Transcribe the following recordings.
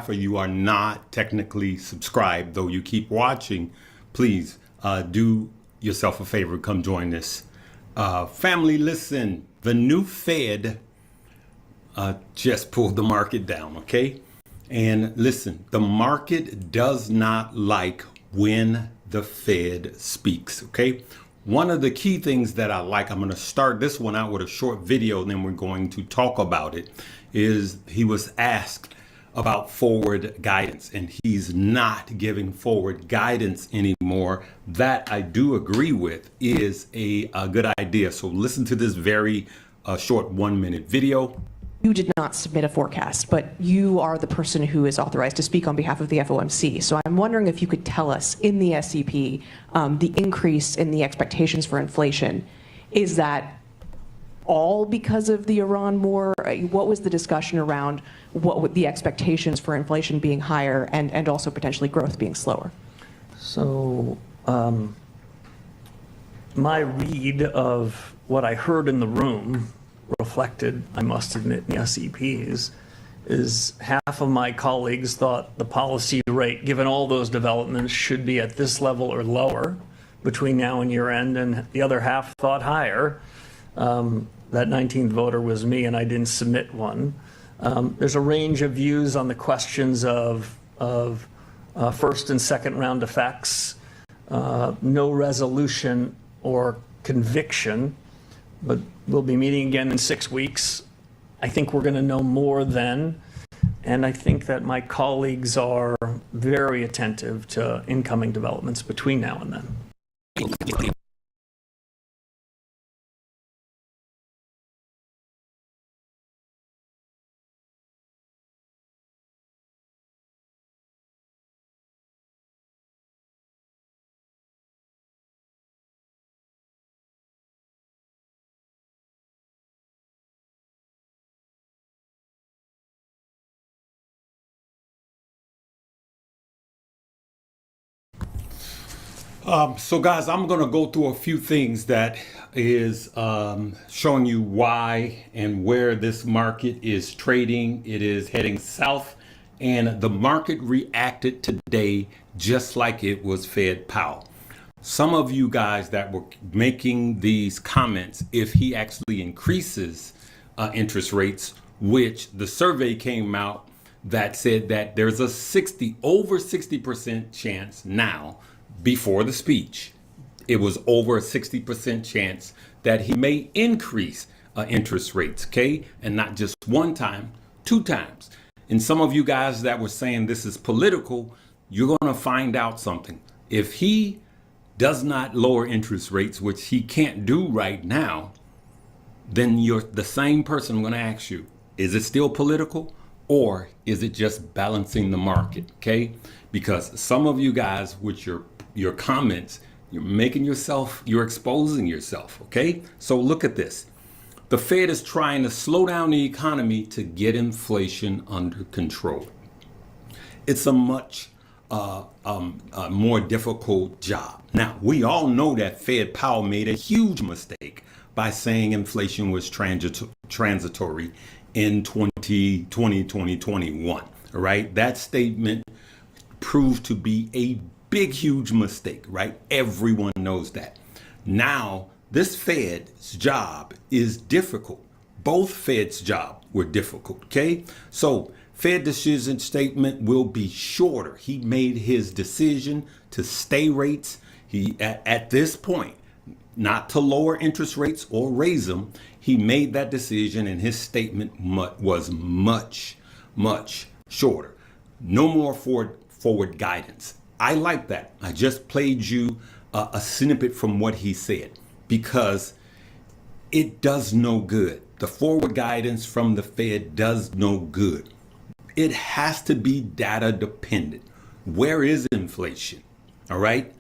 half of you are not technically subscribed, though you keep watching, please do yourself a favor, come join this. Family, listen, the new Fed just pulled the market down, okay? And listen, the market does not like when the Fed speaks, okay? One of the key things that I like, I'm going to start this one out with a short video, and then we're going to talk about it, is he was asked about forward guidance, and he's not giving forward guidance anymore. That I do agree with is a good idea. So listen to this very short 1-minute video. You did not submit a forecast, but you are the person who is authorized to speak on behalf of the FOMC. So I'm wondering if you could tell us in the SEP, the increase in the expectations for inflation, is that all because of the Iran war? What was the discussion around what the expectations for inflation being higher and also potentially growth being slower? So my read of what I heard in the room reflected, I must admit, in the SEPs, is half of my colleagues thought the policy rate, given all those developments, should be at this level or lower between now and year end, and the other half thought higher. That 19th voter was me, and I didn't submit one. There's a range of views on the questions of first and second round effects, no resolution or conviction, but we'll be meeting again in 6 weeks. I think we're going to know more then, and I think that my colleagues are very attentive to incoming developments between now and then. So guys, I'm going to go through a few things that is showing you why and where this market is trading. It is heading south, and the market reacted today just like it was Fed Powell. Some of you guys that were making these comments, if he actually increases interest rates, which the survey came out that said that there's a over 60% chance now. Before the speech, it was over a 60% chance that he may increase interest rates, okay? And not just one time, 2 times. And some of you guys that were saying this is political, you're going to find out something. If he does not lower interest rates, which he can't do right now, then you're the same person. I'm going to ask you, is it still political, or is it just balancing the market, okay? Because some of you guys with your comments, you're exposing yourself, okay? So look at this. The Fed is trying to slow down the economy to get inflation under control. It's a much more difficult job. Now, we all know that Fed Powell made a huge mistake by saying inflation was transitory in 2020, 2021, all right? That statement proved to be a big, huge mistake, right? Everyone knows that. Now, this Fed's job is difficult. Both Fed's job were difficult, okay? So, Fed decision statement will be shorter. He made his decision to stay rates. He, at this point, not to lower interest rates or raise them. He made that decision, and his statement was much, much shorter. No more forward guidance. I like that. I just played you a snippet from what he said, because it does no good. The forward guidance from the Fed does no good. It has to be data dependent. Where is inflation? All right.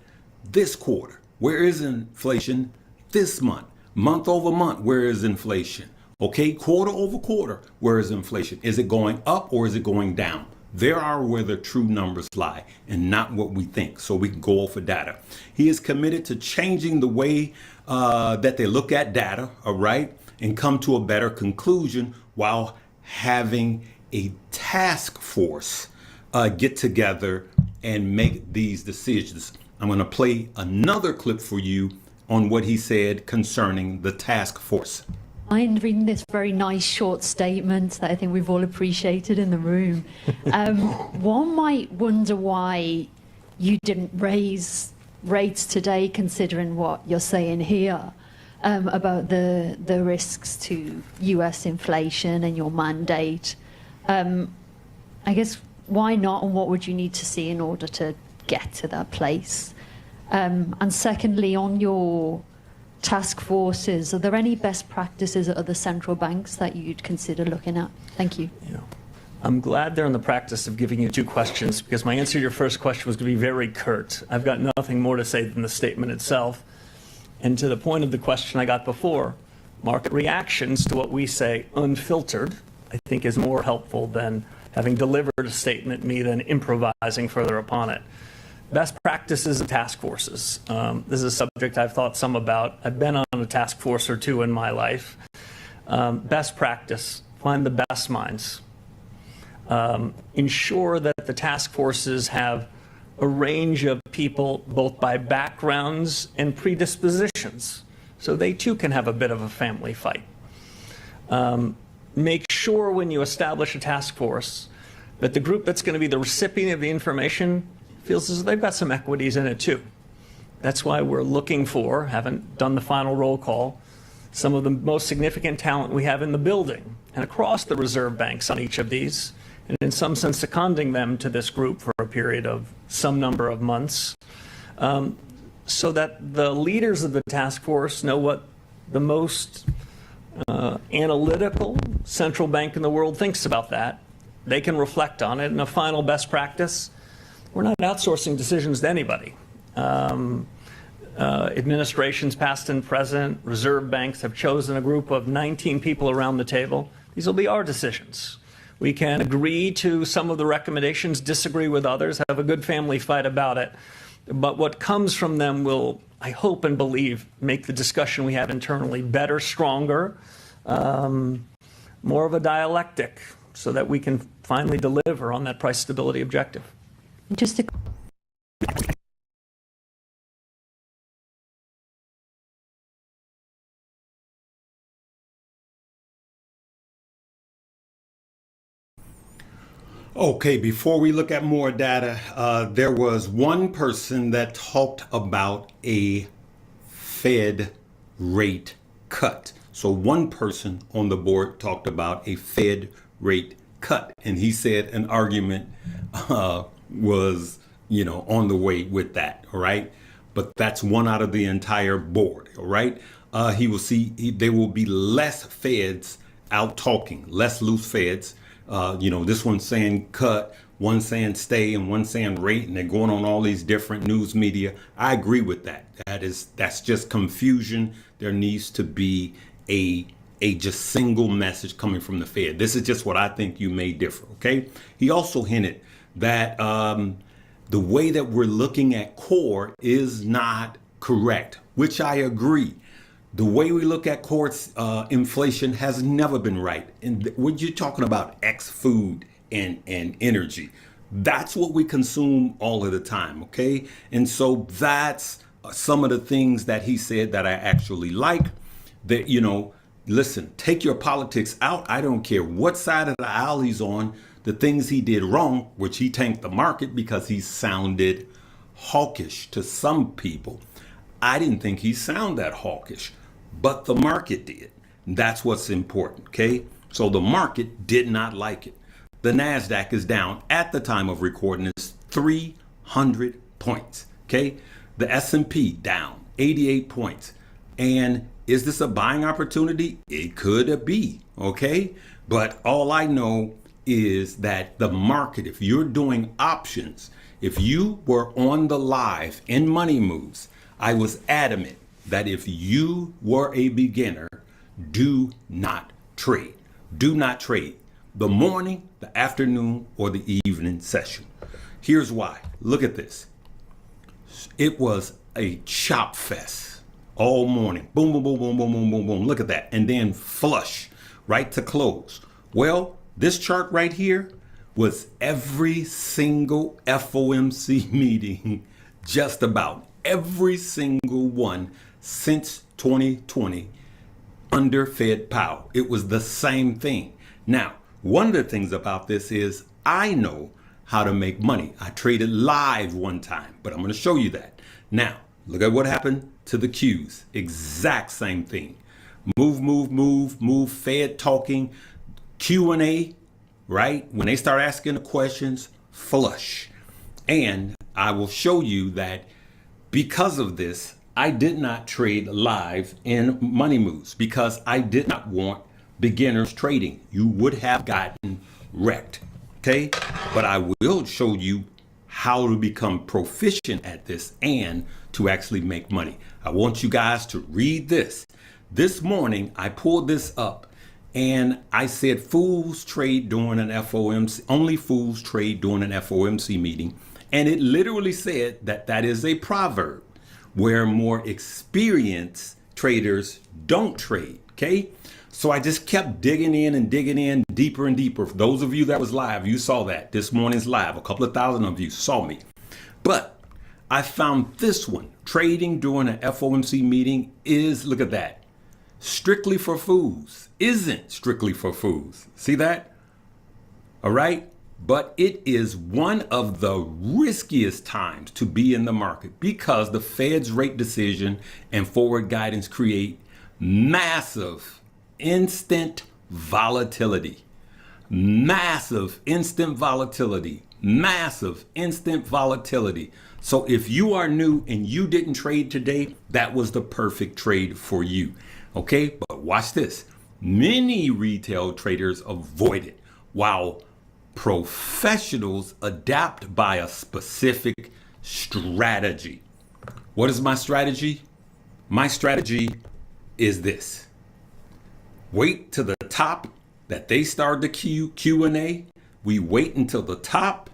This quarter, where is inflation? This month, month over month, where is inflation? Okay. Quarter over quarter, where is inflation? Is it going up or is it going down? There are where the true numbers lie, and not what we think. So we can go off of data. He is committed to changing the way that they look at data, all right, and come to a better conclusion while having a task force get together and make these decisions. I'm going to play another clip for you on what he said concerning the task force. I'm reading this very nice short statement that I think we've all appreciated in the room. One might wonder why you didn't raise rates today, considering what you're saying here about the risks to US inflation and your mandate. I guess, why not, and what would you need to see in order to get to that place? And secondly, on your task forces, are there any best practices at other central banks that you'd consider looking at? Thank you. Yeah. I'm glad they're in the practice of giving you two questions, because my answer to your first question was going to be very curt. I've got nothing more to say than the statement itself. And to the point of the question I got before, market reactions to what we say unfiltered, I think is more helpful than having delivered a statement, me then improvising further upon it. Best practices of task forces. This is a subject I've thought some about. I've been on a task force or two in my life. Best practice, find the best minds. Ensure that the task forces have a range of people, both by backgrounds and predispositions, so they too can have a bit of a family fight. Make sure when you establish a task force that the group that's going to be the recipient of the information feels as though they've got some equities in it too. That's why we're looking for, haven't done the final roll call, some of the most significant talent we have in the building and across the reserve banks on each of these, and in some sense seconding them to this group for a period of some number of months, so that the leaders of the task force know what the most analytical central bank in the world thinks about that. They can reflect on it. And a final best practice, we're not outsourcing decisions to anybody. Administrations past and present, reserve banks have chosen a group of 19 people around the table. These will be our decisions. We can agree to some of the recommendations, disagree with others, have a good family fight about it. But what comes from them will, I hope and believe, make the discussion we have internally better, stronger, more of a dialectic, so that we can finally deliver on that price stability objective. Just to Okay, before we look at more data, there was one person that talked about a Fed rate cut. So one person on the board talked about a Fed rate cut, and he said an argument was, on the way with that. All right, but that's one out of the entire board. All right, he will see there will be less Feds out talking, less loose Feds. This one's saying cut, one saying stay, and one saying rate, and they're going on all these different news media. I agree with that. That's just confusion. There needs to be a just single message coming from the Fed. This is just what I think you may differ. Okay. He also hinted that the way that we're looking at core is not correct, which I agree. The way we look at core inflation has never been right. And when you're talking about X food and energy, that's what we consume all of the time, okay? And so that's some of the things that he said that I actually like. That, listen, take your politics out. I don't care what side of the aisle he's on. The things he did wrong, which he tanked the market because he sounded hawkish to some people. I didn't think he sounded that hawkish, but the market did. That's what's important, okay? So the market did not like it. The NASDAQ is down at the time of recording. It's 300 points, okay? The S&P down 88 points. And is this a buying opportunity? It could be, okay? But all I know is that the market, if you're doing options, if you were on the live in Money Moves, I was adamant that if you were a beginner, do not trade. Do not trade the morning, the afternoon, or the evening session. Here's why. Look at this. It was a chop fest all morning. Boom, boom, boom, boom, boom, boom, boom, boom. Look at that. And then flush right to close. Well, this chart right here was every single FOMC meeting, just about every single one since 2020 under Fed Powell. It was the same thing. Now, one of the things about this is I know how to make money. I traded live one time, but I'm going to show you that. Now, look at what happened to the Qs. Exact same thing. Move, move, move, move, Fed talking, Q&A, right? When they start asking the questions, flush. And I will show you that because of this, I did not trade live in money moves because I did not want beginners trading. You would have gotten wrecked, okay? But I will show you how to become proficient at this and to actually make money. I want you guys to read this. This morning, I pulled this up and I said fools trade during an FOMC, only fools trade during an FOMC meeting. And it literally said that that is a proverb where more experienced traders don't trade, okay? So I just kept digging in deeper and deeper. For those of you that was live, you saw that this morning's live. A couple of thousand of you saw me. But I found this one, trading during an FOMC meeting is, look at that, strictly for fools. Isn't strictly for fools. See that? All right. But it is one of the riskiest times to be in the market because the Fed's rate decision and forward guidance create massive instant volatility. Massive instant volatility. Massive instant volatility. So if you are new and you didn't trade today, that was the perfect trade for you. Okay, but watch this. Many retail traders avoid it while professionals adapt by a specific strategy. What is my strategy? My strategy is this. Wait to the top that they start the Q&A. We wait until the top.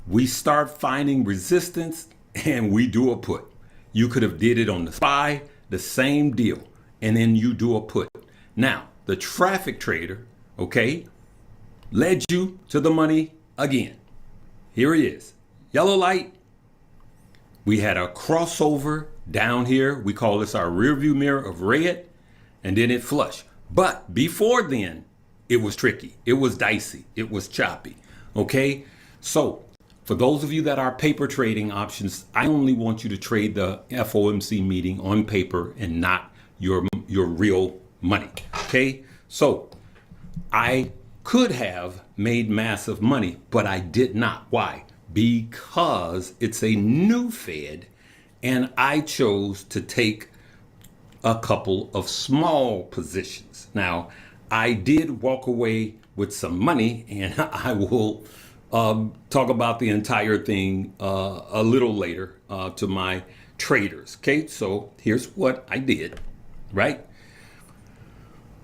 We start finding resistance and we do a put. You could have did it on the SPY, the same deal. And then you do a put. Now, the traffic trader, okay, led you to the money again. Here it is. Yellow light. We had a crossover down here. We call this our rear view mirror of red. And then it flushed. But before then, it was tricky. It was dicey. It was choppy. Okay. So for those of you that are paper trading options, I only want you to trade the FOMC meeting on paper and not your real money. Okay. So I could have made massive money, but I did not. Why? Because it's a new Fed and I chose to take a couple of small positions. Now, I did walk away with some money and I will talk about the entire thing a little later to my traders. Okay, so here's what I did, right?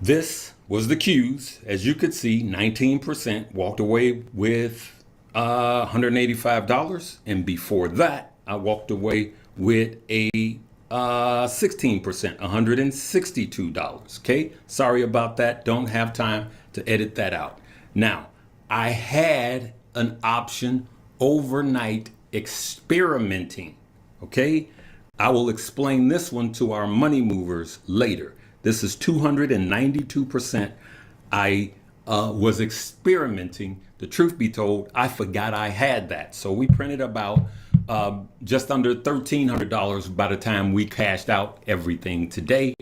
This was the Qs. As you could see, 19% walked away with $185. And before that, I walked away with a 16%, $162. Okay, sorry about that. Don't have time to edit that out. Now, I had an option overnight experimenting. Okay, I will explain this one to our money movers later. This is 292%. I was experimenting. The truth be told, I forgot I had that. So we printed about just under $1,300 by the time we cashed out everything today.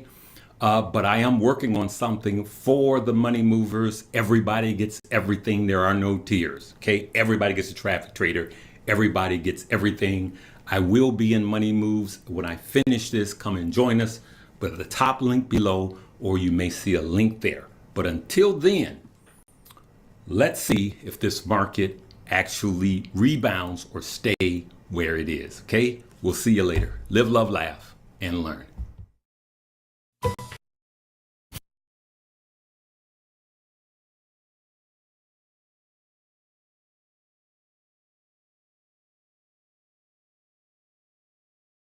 But I am working on something for the money movers. Everybody gets everything. There are no tiers. Okay, everybody gets a traffic trader. Everybody gets everything. I will be in money moves when I finish this. Come and join us. But at the top link below, or you may see a link there. But until then, let's see if this market actually rebounds or stay where it is. Okay, we'll see you later. Live, love, laugh, and learn.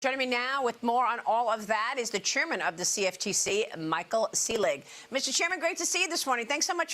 Joining me now with more on all of that is the chairman of the CFTC, Michael Selig. Mr. Chairman, great to see you this morning. Thanks so much.